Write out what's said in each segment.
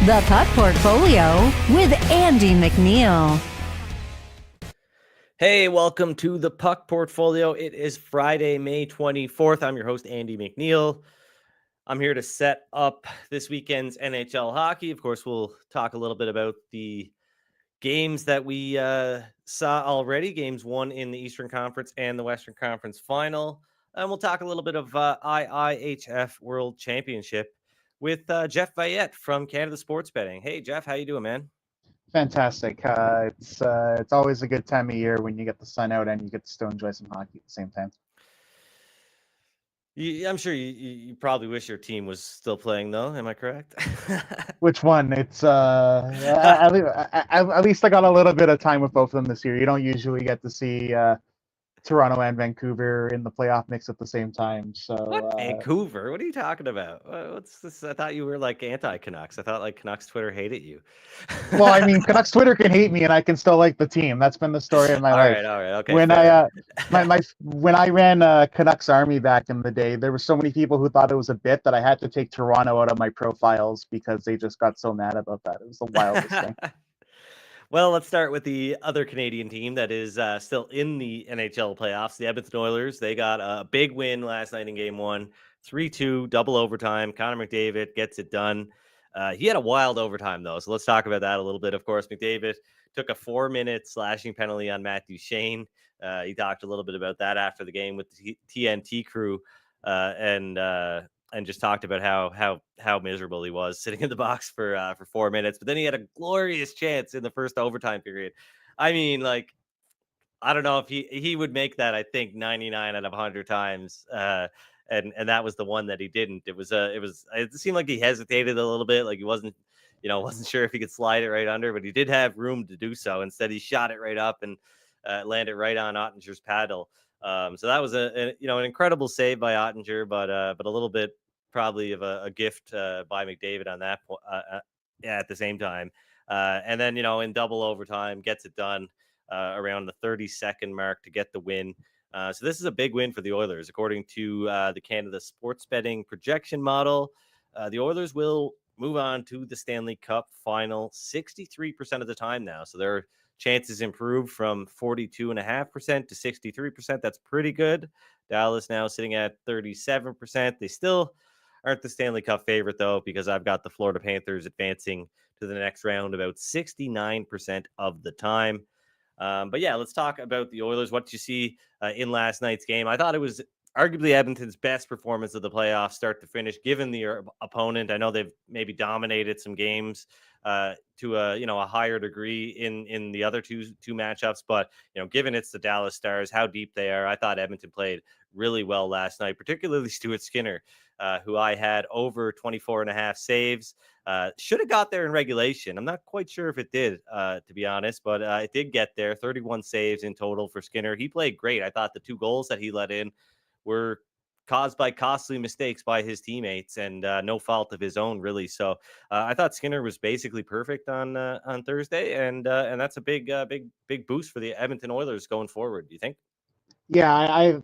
The Puck Portfolio with Andy MacNeil. Hey, welcome to the Puck Portfolio. It is Friday, May 24th. I'm your host, Andy MacNeil. I'm here to set up this weekend's NHL hockey. Of course, we'll talk a little bit about the games that we saw already, games won in the Eastern Conference and the Western Conference final. And we'll talk a little bit of IIHF World Championship with Jeff Veillette from Canada Sports Betting. Hey, Jeff, how you doing, man? Fantastic. It's always a good time of year when you get the sun out and you get to still enjoy some hockey at the same time. I'm sure you probably wish your team was still playing, though. Am I correct? Which one? It's at least I got a little bit of time with both of them this year. You don't usually get to see Toronto and Vancouver in the playoff mix at the same time. So What? Vancouver? What are you talking about? What's this? I thought you were like anti-Canucks. I thought like Canucks Twitter hated you. Well, I mean, Canucks Twitter can hate me, and I can still like the team. That's been the story of my life. All right, okay. When fair. when I ran Canucks Army back in the day, there were so many people who thought it was a bit that I had to take Toronto out of my profiles because they just got so mad about that. It was the wildest thing. Well, let's start with the other Canadian team that is still in the NHL playoffs, the Edmonton Oilers. They got a big win last night in Game 1, 3-2, double overtime. Connor McDavid gets it done. He had a wild overtime, though, so let's talk about that a little bit. Of course, McDavid took a 4-minute slashing penalty on Matt Duchene. He talked a little bit about that after the game with the TNT crew, and just talked about how miserable he was sitting in the box for 4 minutes. But then he had a glorious chance in the first overtime period. I mean, like, I don't know if he would make that, I think, 99 out of 100 times. And that was the one that he didn't. It seemed like he hesitated a little bit, like he wasn't sure if he could slide it right under, but he did have room to do so. Instead, he shot it right up and landed right on Ottinger's paddle. So that was an incredible save by Ottinger, but a little bit probably of a gift by McDavid on that point. At the same time, and then in double overtime gets it done around the 30-second mark to get the win. So this is a big win for the Oilers, according to the Canada Sports Betting projection model. The Oilers will move on to the Stanley Cup final 63% of the time now. So their chances improved from 42.5% to 63%. That's pretty good. Dallas now sitting at 37%. They still aren't the Stanley Cup favorite, though, because I've got the Florida Panthers advancing to the next round about 69% of the time. But yeah, let's talk about the Oilers. What did you see in last night's game? I thought it was arguably Edmonton's best performance of the playoffs, start to finish, given the opponent. I know they've maybe dominated some games to a higher degree in the other two matchups, but given it's the Dallas Stars, how deep they are, I thought Edmonton played really well last night, particularly Stuart Skinner, who I had over 24.5 saves. Should have got there in regulation. I'm not quite sure if it did, to be honest, but it did get there. 31 saves in total for Skinner. He played great. I thought the 2 goals that he let in were caused by costly mistakes by his teammates and no fault of his own, really. So I thought Skinner was basically perfect on Thursday, and that's a big boost for the Edmonton Oilers going forward. Do you think? Yeah, I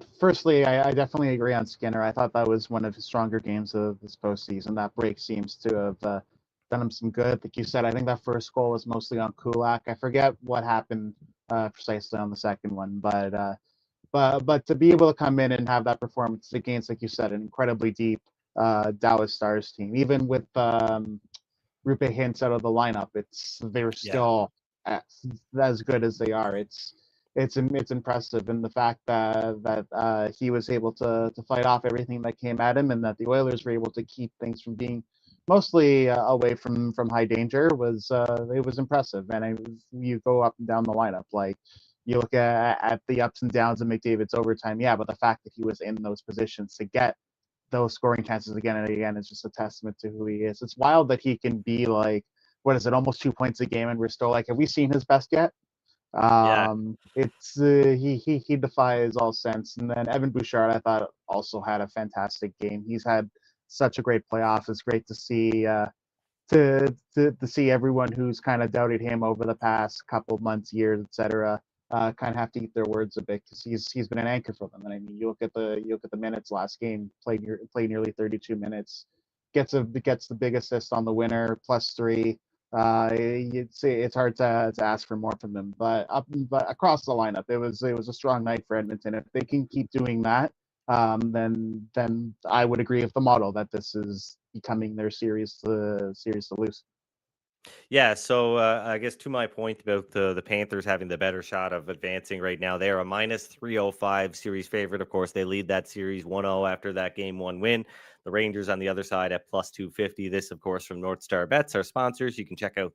definitely agree on Skinner. I thought that was one of his stronger games of this postseason. That break seems to have done him some good. Like you said, I think that first goal was mostly on Kulak. I forget what happened precisely on the second one, but to be able to come in and have that performance against, like you said, an incredibly deep Dallas Stars team, even with Rupe Hintz out of the lineup, they're still as good as they are. It's impressive, and the fact that he was able to fight off everything that came at him, and that the Oilers were able to keep things from being mostly away from high danger was impressive. And you go up and down the lineup, like you look at the ups and downs of McDavid's overtime, but the fact that he was in those positions to get those scoring chances again and again is just a testament to who he is. It's wild that he can be like, what is it, almost 2 points a game, and we're still like, have we seen his best yet? It's he defies all sense. And then Evan Bouchard, I thought, also had a fantastic game. He's had such a great playoff. It's great to see to see everyone who's kind of doubted him over the past couple of months, years, etc. Kind of have to eat their words a bit, because he's been an anchor for them. And I mean, you look at the minutes last game, played nearly 32 minutes, gets the big assist on the winner, +3. You'd say it's hard to ask for more from them, but across the lineup, it was a strong night for Edmonton. If they can keep doing that, then I would agree with the model that this is becoming their series to lose. Yeah, so I guess to my point about the Panthers having the better shot of advancing right now, they are a -305 series favorite. Of course, they lead that series 1-0 after that game one win. The Rangers on the other side at +250. This, of course, from NorthStar Bets, our sponsors. You can check out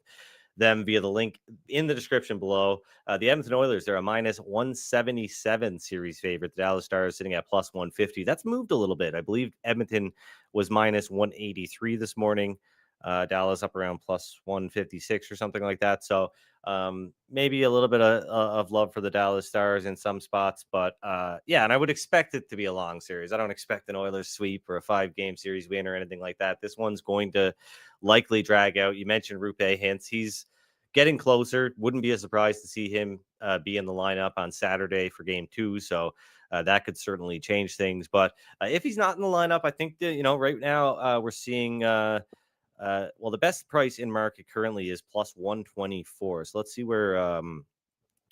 them via the link in the description below. The Edmonton Oilers, they're a -177 series favorite. The Dallas Stars sitting at +150. That's moved a little bit. I believe Edmonton was -183 this morning. Dallas up around +156 or something like that. So maybe a little bit of love for the Dallas Stars in some spots, but yeah, and I would expect it to be a long series. I don't expect an Oilers sweep or a 5-game series win or anything like that. This one's going to likely drag out. You mentioned Rupe Hintz. He's getting closer. Wouldn't be a surprise to see him be in the lineup on Saturday for game 2. So that could certainly change things. But if he's not in the lineup, I think that, right now we're seeing well, the best price in market currently is +124. So let's see where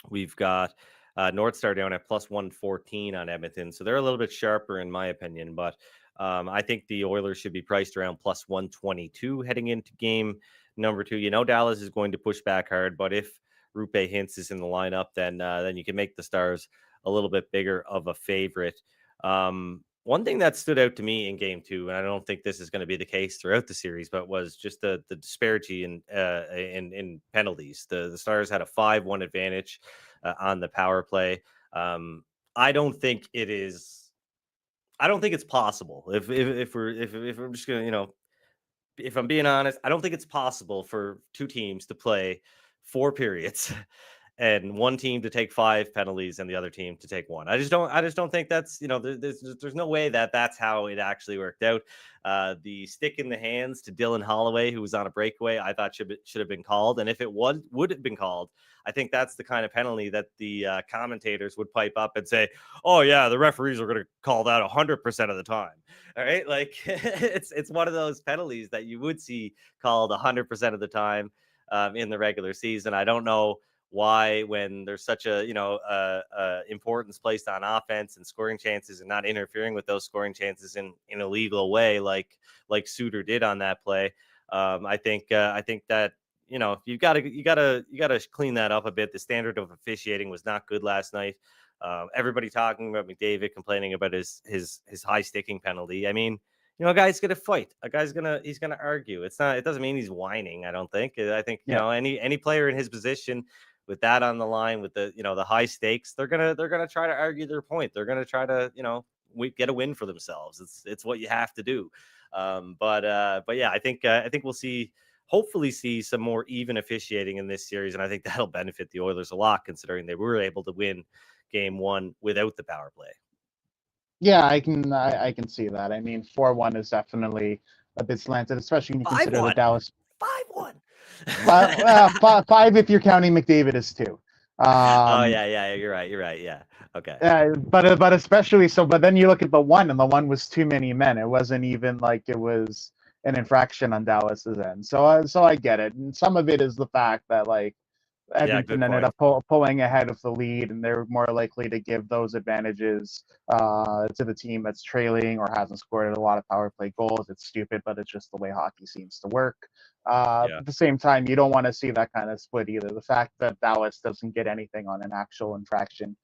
we've got NorthStar down at +114 on Edmonton. So they're a little bit sharper in my opinion, but I think the Oilers should be priced around +122 heading into game number 2. Dallas is going to push back hard, but if Rupe Hintz is in the lineup, then you can make the Stars a little bit bigger of a favorite. One thing that stood out to me in game 2, and I don't think this is going to be the case throughout the series, but was just the disparity in penalties. The Stars had a 5-1 advantage on the power play. I don't think it's possible. If we're just gonna, if I'm being honest, I don't think it's possible for two teams to play 4 periods and one team to take 5 penalties and the other team to take 1. I just don't think that's, there's no way that's how it actually worked out. The stick in the hands to Dylan Holloway, who was on a breakaway, I thought should have been called. And if it would have been called, I think that's the kind of penalty that the commentators would pipe up and say, oh yeah, the referees are going to call that 100% of the time. All right. Like it's one of those penalties that you would see called 100% of the time in the regular season. I don't know why, when there's such a importance placed on offense and scoring chances and not interfering with those scoring chances in a legal way like Suter did on that play. I think that you got to clean that up a bit. The standard of officiating was not good last night. Everybody talking about McDavid complaining about his high sticking penalty. I mean, a guy's gonna fight. He's gonna argue. It doesn't mean he's whining. I don't think. I think any player in his position with that on the line, with the high stakes, they're gonna try to argue their point. They're gonna try to get a win for themselves. It's what you have to do. But yeah, I think we'll hopefully see some more even officiating in this series, and I think that'll benefit the Oilers a lot, considering they were able to win game 1 without the power play. Yeah, I can see that. I mean, 4-1 is definitely a bit slanted, especially when you consider the Dallas 5-1. 5 if you're counting McDavid as 2. Oh yeah, you're right. Yeah, okay. But especially so. But then you look at the 1, and the 1 was too many men. It wasn't even like it was an infraction on Dallas's end. So I get it. And some of it is the fact that Edmonton ended up pulling ahead of the lead, and they're more likely to give those advantages to the team that's trailing or hasn't scored a lot of power play goals. It's stupid, but it's just the way hockey seems to work. At the same time, you don't want to see that kind of split either. The fact that Dallas doesn't get anything on an actual infraction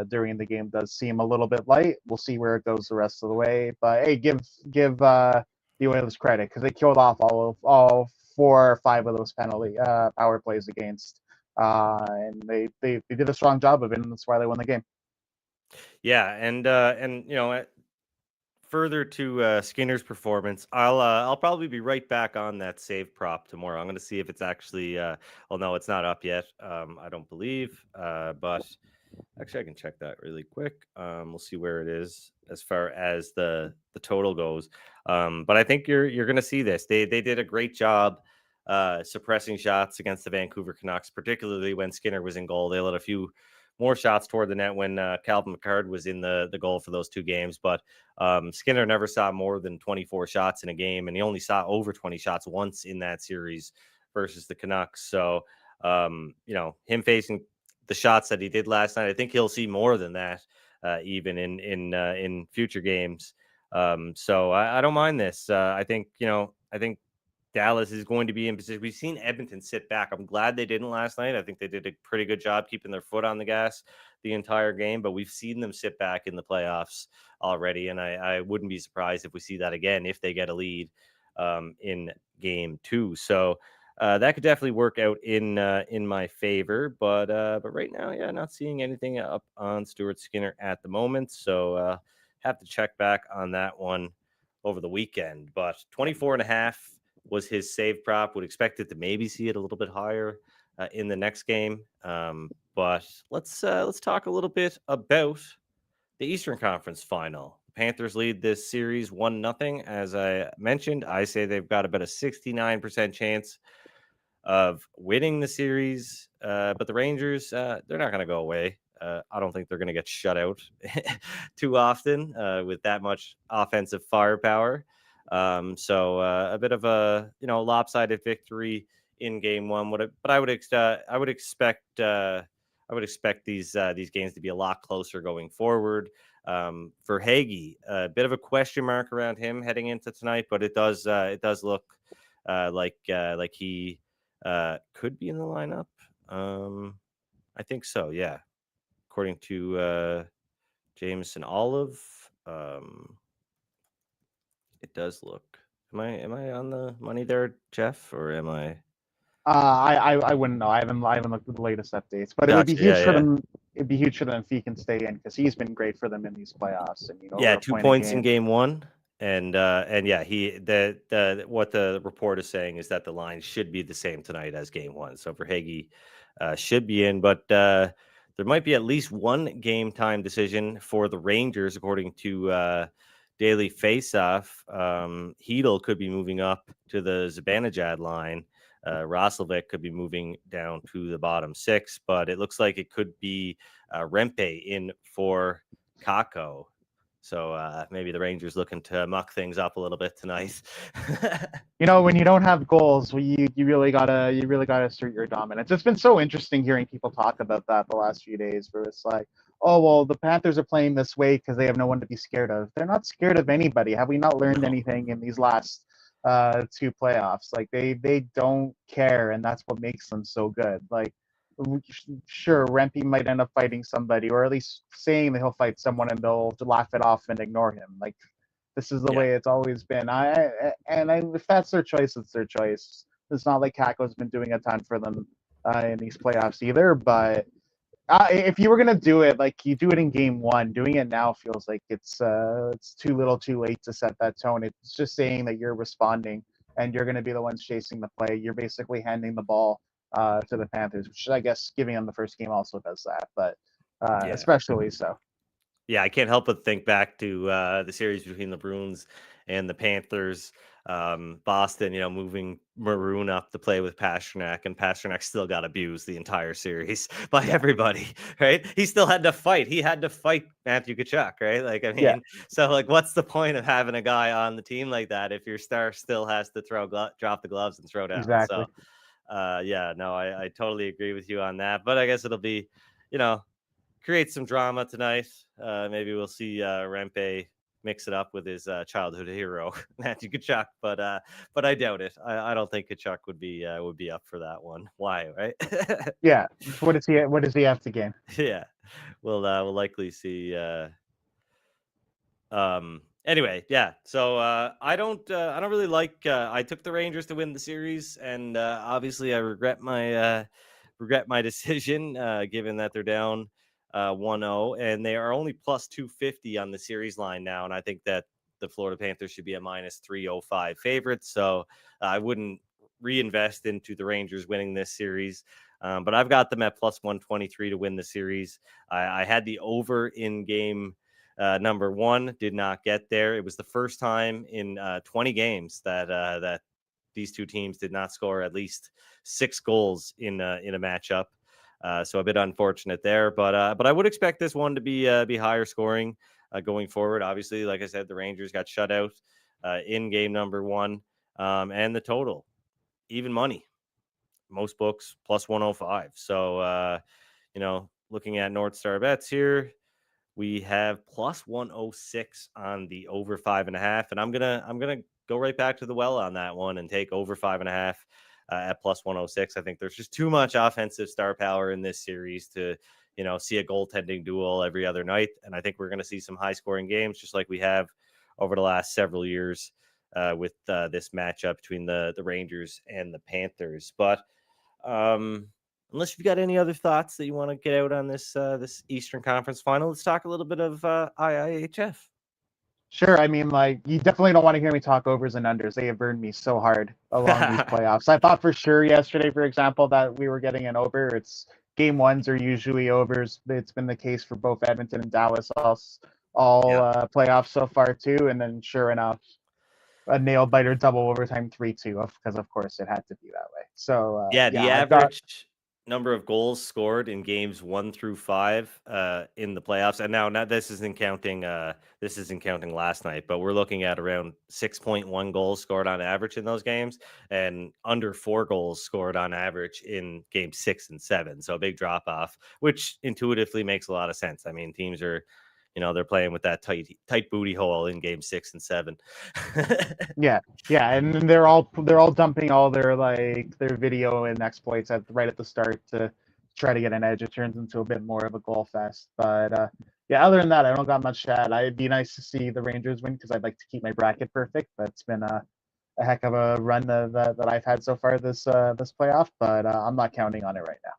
during the game does seem a little bit light. We'll see where it goes the rest of the way. But hey, give the Oilers credit, because they killed off all 4 or 5 of those penalty power plays against. And they did a strong job of it, and that's why they won the game. Yeah, and further to Skinner's performance, I'll probably be right back on that save prop tomorrow. I'm going to see if it's actually well, no, it's not up yet. I don't believe, but actually I can check that really quick. We'll see where it is as far as the total goes. But I think you're going to see this. They did a great job suppressing shots against the Vancouver Canucks, particularly when Skinner was in goal. They let a few more shots toward the net when Calvin McCard was in the goal for those 2 games. But Skinner never saw more than 24 shots in a game, and he only saw over 20 shots once in that series versus the Canucks. So, him facing the shots that he did last night, I think he'll see more than that, even in future games. So I don't mind this. I think Dallas is going to be in position. We've seen Edmonton sit back. I'm glad they didn't last night. I think they did a pretty good job keeping their foot on the gas the entire game, but we've seen them sit back in the playoffs already. And I wouldn't be surprised if we see that again, if they get a lead in game 2. So that could definitely work out in my favor, but right now, not seeing anything up on Stuart Skinner at the moment. So have to check back on that one over the weekend, but 24.5 was his save prop. Would expect it to maybe see it a little bit higher in the next game. But let's talk a little bit about the Eastern Conference Final. The Panthers lead this series 1-0. As I mentioned, I say they've got about a 69% chance of winning the series. But the Rangers, they're not going to go away. I don't think they're going to get shut out too often with that much offensive firepower. So a bit of a lopsided victory in game 1. But I would expect these games to be a lot closer going forward. For Hagee, a bit of a question mark around him heading into tonight, but it does look like he could be in the lineup. I think so. Yeah, according to Jameson Olive. It does look. Am I on the money there, Jeff, or am I? I wouldn't know. I haven't looked at the latest updates, but it would be Gotcha, huge yeah, for yeah. them. It'd be huge for them if he can stay in because he's been great for them in these playoffs. And Yeah, over a 2 point a points in game. game 1, and yeah, the what the report is saying is that the line should be the same tonight as game 1. So for Hagee, should be in, but there might be at least one game time decision for the Rangers, according to Daily Faceoff. Hedl could be moving up to the Zibanejad line. Roslovic could be moving down to the bottom 6, but it looks like it could be Rempe in for Kako. So maybe the Rangers looking to muck things up a little bit tonight. When you don't have goals, you really gotta assert your dominance. It's been so interesting hearing people talk about that the last few days, where it's like, oh well, the Panthers are playing this way because they have no one to be scared of. They're not scared of anybody. Have we not learned anything in these last 2 playoffs? Like they don't care, and that's what makes them so good. Like sure, Rempe might end up fighting somebody, or at least saying that he'll fight someone, and they'll laugh it off and ignore him. Like this is the way it's always been. If that's their choice, it's their choice. It's not like Kako's been doing a ton for them in these playoffs either. But if you were gonna do it, like you do it in game 1, doing it now feels like it's too little, too late to set that tone. It's just saying that you're responding and you're gonna be the ones chasing the play. You're basically handing the ball to the Panthers, which I guess giving them the first game also does that, but especially so. Yeah, I can't help but think back to the series between the Bruins and the Panthers. Boston, moving Maroon up to play with Pasternak, and Pasternak still got abused the entire series by everybody, right? He still had to fight. He had to fight Matthew Tkachuk, right? Like, I mean, so like, what's the point of having a guy on the team like that if your star still has to drop the gloves and throw down? Exactly. So, I totally agree with you on that. But I guess it'll be, create some drama tonight. Maybe we'll see Rempe mix it up with his childhood hero Matthew Tkachuk, but I doubt it. I don't think Tkachuk would be up for that one. Why, right? Yeah. What does he have to gain? Yeah, we'll likely see. Anyway, yeah. So I don't really like. I took the Rangers to win the series, and obviously I regret my decision, given that they're down 1-0, and they are only plus 250 on the series line now. And I think that the Florida Panthers should be a minus 305 favorite. So I wouldn't reinvest into the Rangers winning this series. But I've got them at plus 123 to win the series. I had the over in game number 1, did not get there. It was the first time in 20 games that these two teams did not score at least 6 goals in a matchup. So a bit unfortunate there, but I would expect this one to be higher scoring going forward. Obviously, like I said, the Rangers got shut out in game number 1, and the total, even money, most books plus 105. So looking at NorthStar Bets here, we have plus 106 on the over 5.5, and I'm gonna go right back to the well on that one and take over 5.5 at plus 106. I think there's just too much offensive star power in this series to see a goaltending duel every other night, and I think we're gonna see some high scoring games just like we have over the last several years with this matchup between the Rangers and the Panthers. But unless you've got any other thoughts that you want to get out on this this Eastern Conference final, let's talk a little bit of IIHF. Sure. I mean, like, you definitely don't want to hear me talk overs and unders. They have burned me so hard along these playoffs. I thought for sure yesterday, for example, that we were getting an over. It's game ones are usually overs. It's been the case for both Edmonton and Dallas all playoffs so far too. And then sure enough, a nail biter double overtime 3-2 because of course it had to be that way. So the average number of goals scored in games 1 through 5 in the playoffs, and now this isn't counting last night, but we're looking at around 6.1 goals scored on average in those games, and under 4 goals scored on average in game 6 and 7. So a big drop off, which intuitively makes a lot of sense. I mean, teams are they're playing with that tight booty hole in game 6 and 7. yeah, and they're all dumping all their video and exploits right at the start to try to get an edge. It turns into a bit more of a goal fest. But other than that, I don't got much to add. It'd be nice to see the Rangers win because I'd like to keep my bracket perfect. But it's been a heck of a run that I've had so far this playoff. But I'm not counting on it right now.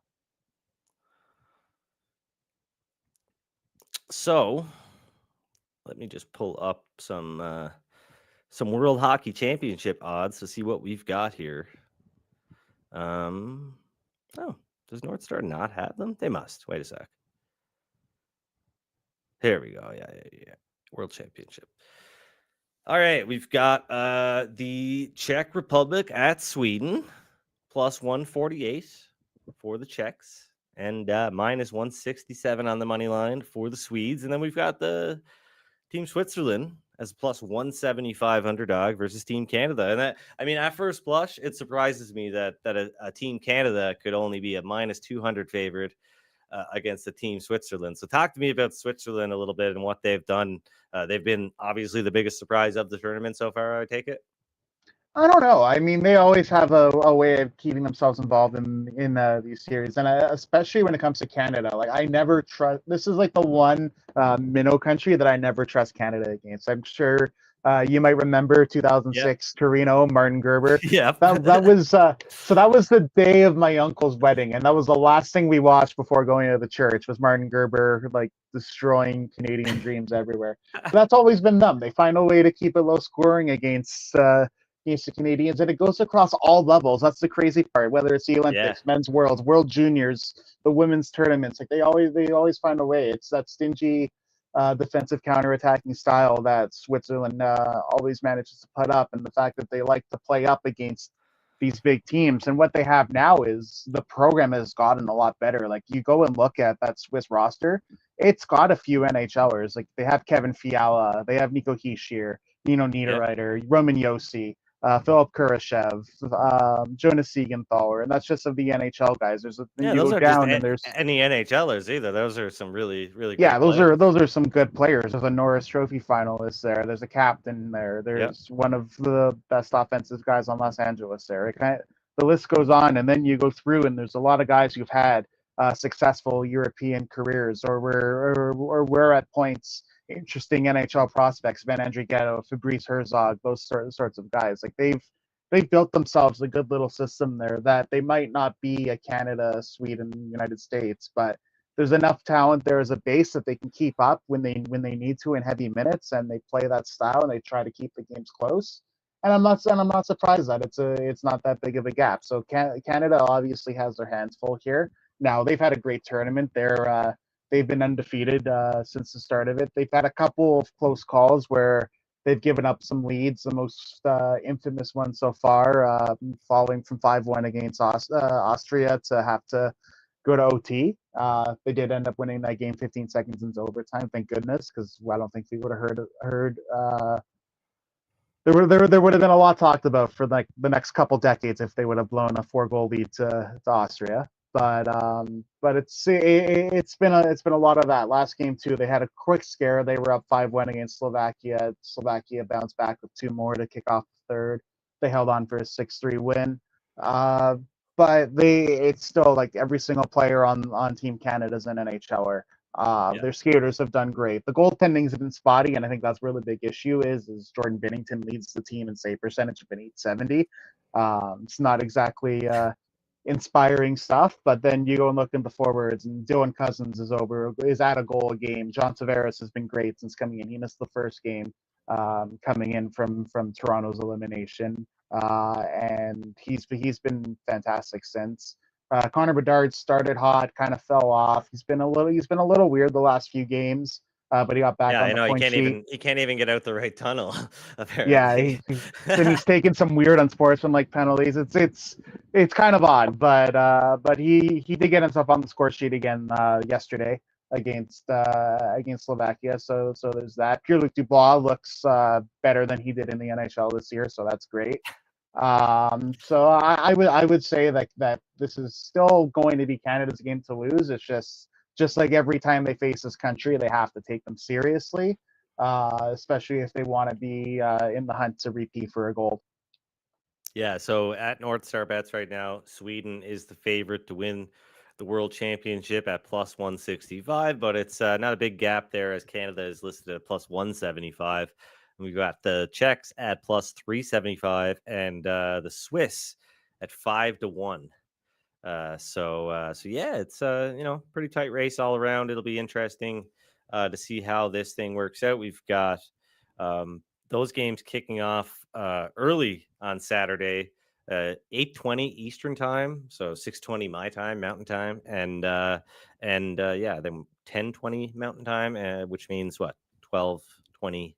So let me just pull up some World Hockey Championship odds to see what we've got here. Does NorthStar not have them? They must. Wait a sec. Here we go. Yeah. World Championship. All right, we've got the Czech Republic at Sweden plus 148 for the Czechs, and minus 167 on the money line for the Swedes. And then we've got the Team Switzerland as a plus 175 underdog versus Team Canada. And that, I mean, at first blush, it surprises me that a Team Canada could only be a minus 200 favorite against the Team Switzerland. So talk to me about Switzerland a little bit and what they've done. They've been obviously the biggest surprise of the tournament so far, I take it. I don't know. I mean, they always have a way of keeping themselves involved in these series, and especially when it comes to Canada. Like, I never trust. This is like the one minnow country that I never trust Canada against. I'm sure you might remember 2006 Torino, Martin Gerber. Yeah, that was so that was the day of my uncle's wedding, and that was the last thing we watched before going to the church. Was Martin Gerber like destroying Canadian dreams everywhere? So that's always been them. They find a way to keep it low scoring against the Canadians, and it goes across all levels. That's the crazy part. Whether it's the Olympics, men's worlds, world juniors, the women's tournaments, like they always find a way. It's that stingy defensive counterattacking style that Switzerland always manages to put up, and the fact that they like to play up against these big teams. And what they have now is the program has gotten a lot better. Like, you go and look at that Swiss roster, it's got a few NHLers. Like, they have Kevin Fiala, they have Nico Hischier, Nino Niederreiter, Roman Josi, Philip Kurashev, Jonas Siegenthaler, and that's just of the NHL guys. There's those are down and there's any NHLers either. Those are some really great those players. are some good players. There's a Norris Trophy finalist there. There's a captain there. There's one of the best offensive guys on Los Angeles there. The list goes on, and then you go through, and there's a lot of guys who've had successful European careers, or were at points interesting NHL prospects, Van Andrighetto, Fabrice Herzog, those sorts of guys. Like, they've built themselves a good little system there that they might not be a Canada, Sweden, United States, but there's enough talent there as a base that they can keep up when they need to in heavy minutes, and they play that style and they try to keep the games close. And I'm not surprised that it's not that big of a gap. So Canada obviously has their hands full here. Now, they've had a great tournament. They've been undefeated since the start of it. They've had a couple of close calls where they've given up some leads. The most infamous one so far, falling from 5-1 against Austria to have to go to OT. They did end up winning that game 15 seconds into overtime. Thank goodness, because I don't think we would have heard. There would have been a lot talked about for like the next couple decades if they would have blown a 4-goal lead to Austria. But it's been a lot of that. Last game too, they had a quick scare. They were up 5-1 against Slovakia. Slovakia bounced back with 2 more to kick off the third. They held on for a 6-3 win. But it's still like every single player on Team Canada is an NHLer. Their skaters have done great. The goaltending has been spotty, and I think that's where the big issue is Jordan Binnington leads the team in save percentage of an 870. It's not exactly inspiring stuff, but then you go and look in the forwards, and Dylan Cousins is at a goal a game. John Tavares has been great since coming in. He missed the first game coming in from Toronto's elimination, and he's been fantastic since. Connor Bedard started hot, kind of fell off. He's been a little weird the last few games, but he got back on the point sheet. He can't even get out the right tunnel. Yeah, Apparently, he's taken some weird unsportsmanlike penalties. It's kind of odd, but he did get himself on the score sheet again yesterday against Slovakia. So there's that. Pierre-Luc Dubois looks better than he did in the NHL this year, so that's great. So I would say that this is still going to be Canada's game to lose. It's just like every time they face this country, they have to take them seriously, especially if they want to be in the hunt to repeat for a gold. Yeah, so at NorthStar Bets right now, Sweden is the favorite to win the World Championship at plus 165, but it's not a big gap there as Canada is listed at plus 175. We got the Czechs at plus 375 and the Swiss at 5-1. So yeah, it's pretty tight race all around. It'll be interesting to see how this thing works out. We've got those games kicking off early on Saturday, 8:20 Eastern time, so 6:20 my time, Mountain time, and then 10:20 Mountain time, which means what 12:20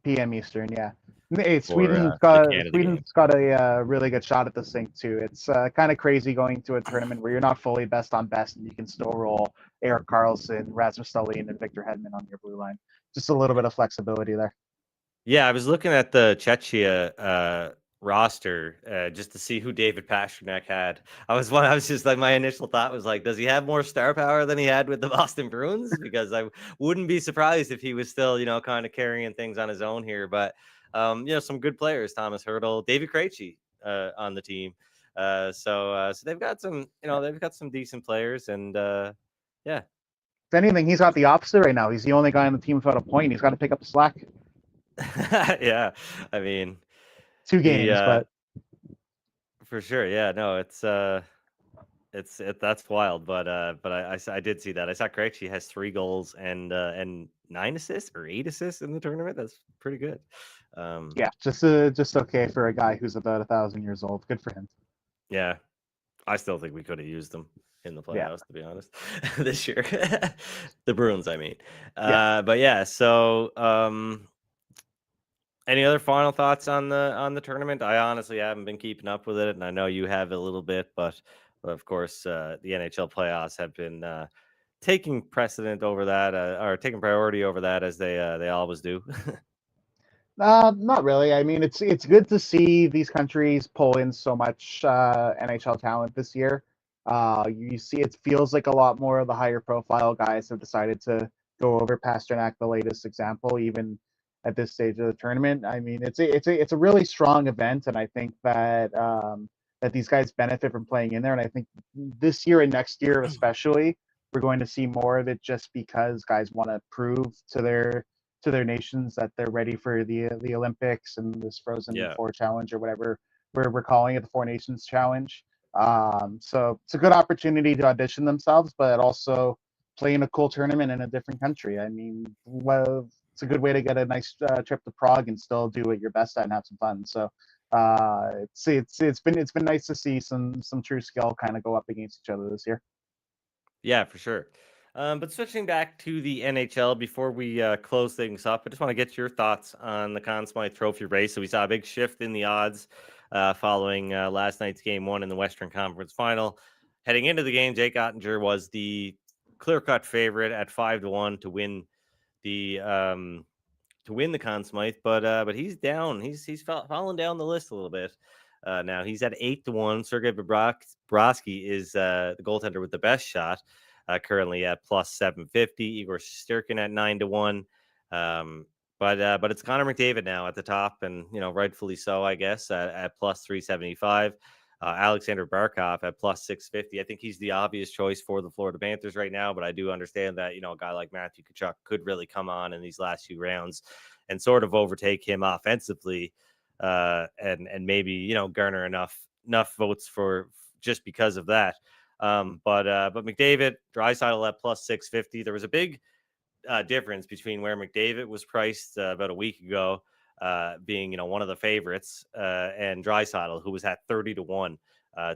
p.m. Eastern. Yeah. Hey, Sweden's got a really good shot at this thing too. It's kind of crazy going to a tournament where you're not fully best on best, and you can still roll Erik Karlsson, Rasmus Dahlin, and Victor Hedman on your blue line. Just a little bit of flexibility there. Yeah, I was looking at the Czechia roster just to see who David Pastrnak had. I was just like, my initial thought was like, does he have more star power than he had with the Boston Bruins? Because I wouldn't be surprised if he was still, kind of carrying things on his own here. But some good players, Thomas Hertl, David Krejci on the team. So they've got some decent players, and yeah. If anything, he's got the opposite right now. He's the only guy on the team without a point. He's got to pick up the slack. Yeah, I mean, 2 games, but for sure, yeah, no, that's wild, but I did see that. I saw Krejci has 3 goals and 9 assists or 8 assists in the tournament. That's pretty good. Yeah, just okay for a guy who's about 1,000 years old. Good for him. Yeah, I still think we could have used them in the playoffs, to be honest, this year. The Bruins, I mean. But yeah, so any other final thoughts on the tournament? I honestly haven't been keeping up with it, and I know you have a little bit, but of course, the NHL playoffs have been taking precedent over that, or taking priority over that, as they always do. Not really. I mean, it's good to see these countries pull in so much NHL talent this year. You see, it feels like a lot more of the higher profile guys have decided to go over Pastrnak, the latest example, even at this stage of the tournament. I mean, it's a really strong event, and I think that that these guys benefit from playing in there. And I think this year and next year, especially, we're going to see more of it, just because guys want to prove to their nations that they're ready for the Olympics and this Frozen Four Challenge, or whatever we're calling it, the Four Nations Challenge. So it's a good opportunity to audition themselves, but also play in a cool tournament in a different country. I mean, well, it's a good way to get a nice trip to Prague and still do it your best at and have some fun. So it's been nice to see some true skill kind of go up against each other this year. Yeah, for sure. But switching back to the NHL before we close things up, I just want to get your thoughts on the Conn Smythe Trophy race. So we saw a big shift in the odds following last night's Game 1 in the Western Conference Final. heading into the game, Jake Ottinger was the clear-cut favorite at 5-1 to win the Conn Smythe, but he's down. He's fallen down the list a little bit. Now he's at 8-1. Sergei Bobrovsky is the goaltender with the best shot, currently at plus 750. Igor Shesterkin at 9-1. But it's Connor McDavid now at the top, and rightfully so, I guess, at plus 375. Alexander Barkov at plus 650. I think he's the obvious choice for the Florida Panthers right now, but I do understand that a guy like Matthew Tkachuk could really come on in these last few rounds and sort of overtake him offensively, and maybe garner enough votes for just because of that. But McDavid, Draisaitl at plus 650. There was a big difference between where McDavid was priced about a week ago, being one of the favorites, and Draisaitl, who was at 30-1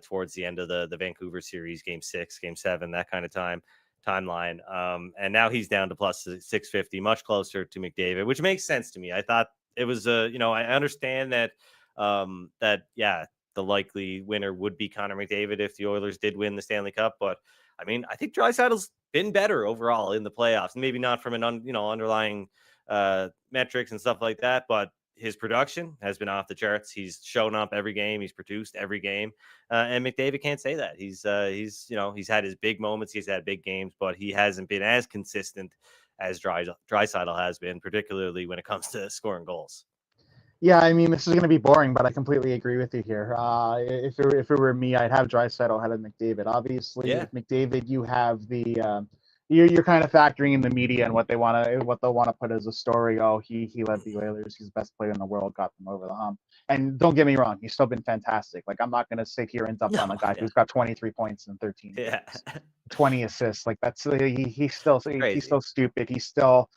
towards the end of the Vancouver series, game 6, game 7, that kind of timeline. And now he's down to plus 650, much closer to McDavid, which makes sense to me. I thought it was I understand that the likely winner would be Connor McDavid if the Oilers did win the Stanley Cup, but I mean, I think Draisaitl's been better overall in the playoffs. Maybe not from an underlying metrics and stuff like that, but his production has been off the charts. He's shown up every game. He's produced every game, and McDavid can't say that. He's had his big moments. He's had big games, but he hasn't been as consistent as Draisaitl has been, particularly when it comes to scoring goals. Yeah, I mean, this is going to be boring, but I completely agree with you here. If it were me, I'd have Draisaitl ahead of McDavid. Obviously, with McDavid, you have the you're kind of factoring in the media and what they'll want to put as a story. Oh, he led the Oilers. He's the best player in the world. Got them over the hump. And don't get me wrong, he's still been fantastic. Like, I'm not going to sit here and dump on a guy who's got 23 points in 13 games, 20 assists. Like, that's he's still stupid. He's still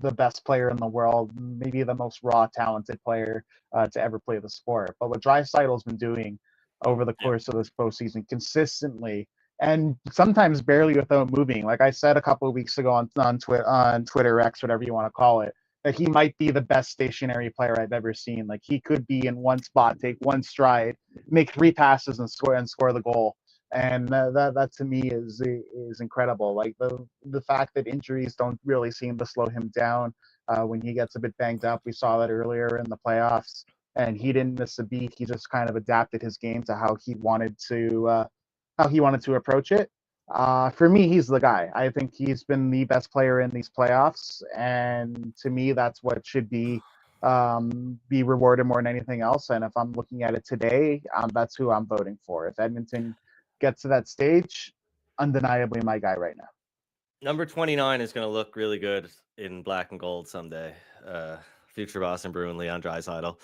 the best player in the world, maybe the most raw, talented player to ever play the sport. But what Draisaitl's been doing over the course of this postseason, consistently and sometimes barely without moving, like I said a couple of weeks ago on Twitter X, whatever you want to call it, that he might be the best stationary player I've ever seen. Like, he could be in one spot, take one stride, make 3 passes, and score the goal. And that to me is incredible. Like, the fact that injuries don't really seem to slow him down when he gets a bit banged up. We saw that earlier in the playoffs, and he didn't miss a beat. He just kind of adapted his game to how he wanted to approach it. For me, he's the guy. I think he's been the best player in these playoffs, and to me, that's what should be rewarded more than anything else. And if I'm looking at it today, that's who I'm voting for. If Edmonton gets to that stage, undeniably my guy right now. Number 29 is going to look really good in black and gold someday. Future Boston Bruin, Leon Draisaitl.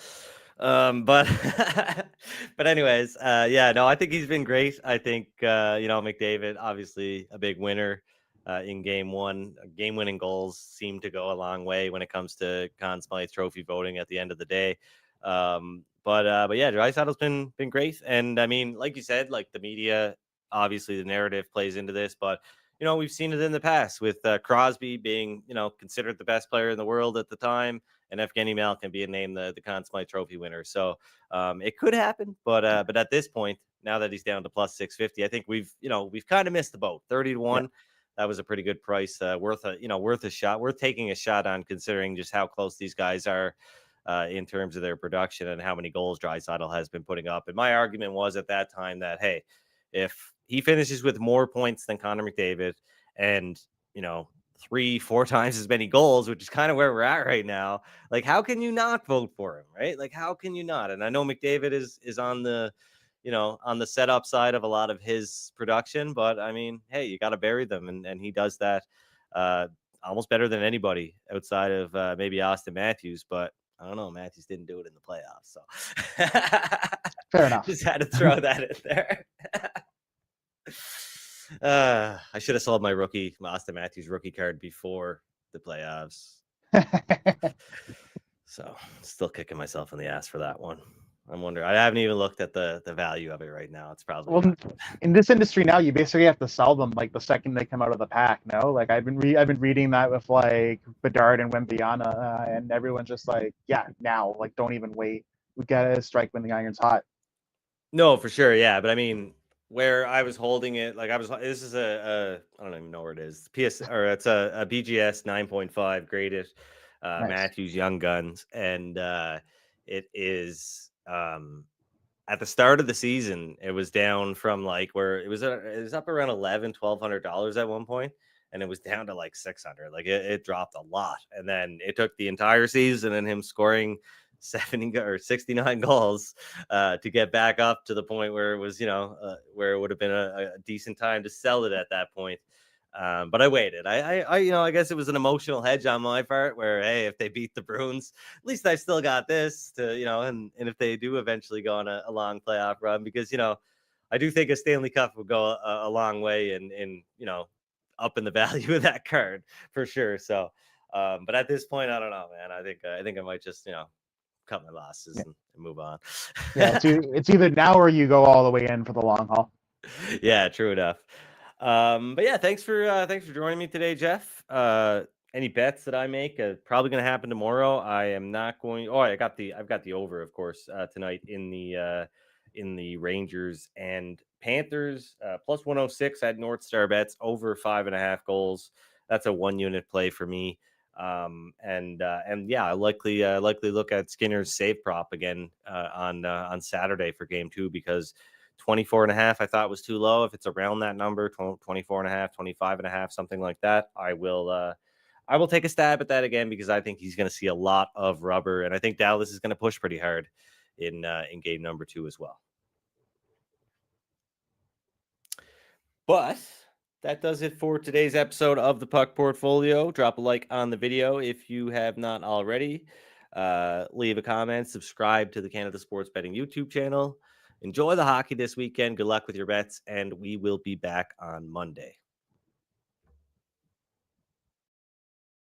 But anyways, I think he's been great. I think, McDavid, obviously a big winner in game 1. Game-winning goals seem to go a long way when it comes to Conn Smythe Trophy voting at the end of the day. Draisaitl's been great. And I mean, like you said, like, the media, obviously the narrative plays into this, but we've seen it in the past with Crosby being, considered the best player in the world at the time, and Evgeny Malkin being named the Conn Smythe Trophy winner. So it could happen, but at this point, now that he's down to plus 650, I think we've kind of missed the boat. 30-1. Yeah. That was a pretty good price, worth a shot, worth taking a shot on, considering just how close these guys are in terms of their production and how many goals Draisaitl has been putting up. And my argument was at that time that, hey, if he finishes with more points than Connor McDavid and, 3-4 times as many goals, which is kind of where we're at right now, like, how can you not vote for him, right? Like, how can you not? And I know McDavid is on the, on the setup side of a lot of his production, but I mean, hey, you got to bury them. And he does that almost better than anybody outside of maybe Austin Matthews, but I don't know. Matthews didn't do it in the playoffs, so fair enough. Just had to throw that in there. I should have sold my Austin Matthews rookie card before the playoffs. So still kicking myself in the ass for that one. I'm wondering. I haven't even looked at the value of it right now. It's probably in this industry now, you basically have to sell them like the second they come out of the pack. No, like I've been reading that with like Bedard and Wembanyama, and everyone's just like, yeah, now, like, don't even wait. We gotta strike when the iron's hot. No, for sure, yeah. But I mean, where I was holding it. Like this is I don't even know where it is. It's a BGS 9.5 graded Nice. Matthews Young Guns, and it is at the start of the season, it was down from like where it was up around $1,100-$1,200 at one point, and it was down to like 600. Like it dropped a lot, and then it took the entire season and him scoring 70 or 69 goals to get back up to the point where it was, where it would have been a decent time to sell it at that point. But I waited. I guess it was an emotional hedge on my part where, hey, if they beat the Bruins, at least I still got this to, and if they do eventually go on a long playoff run, because, I do think a Stanley Cup would go a long way in up in the value of that card for sure. So, but at this point, I don't know, man. I think I might just, cut my losses and move on. Yeah, it's either now or you go all the way in for the long haul. Yeah, true enough. But yeah, thanks for joining me today, Jeff. Any bets that I make probably going to happen tomorrow. I am not going. Oh, I've got the over, of course, tonight in the Rangers and Panthers plus 106 at NorthStar Bets over 5.5 goals. That's a 1-unit play for me. And yeah, I likely look at Skinner's save prop again on Saturday for game 2, because 24.5 I thought was too low. If it's around that number, 24.5, 25.5, something like that, I will take a stab at that again, because I think he's going to see a lot of rubber, and I think Dallas is going to push pretty hard in game number 2 as well. But that does it for today's episode of the Puck Portfolio. Drop a like on the video if you have not already. Leave a comment, subscribe to the Canada Sports Betting YouTube channel. Enjoy the hockey this weekend. Good luck with your bets, and we will be back on Monday.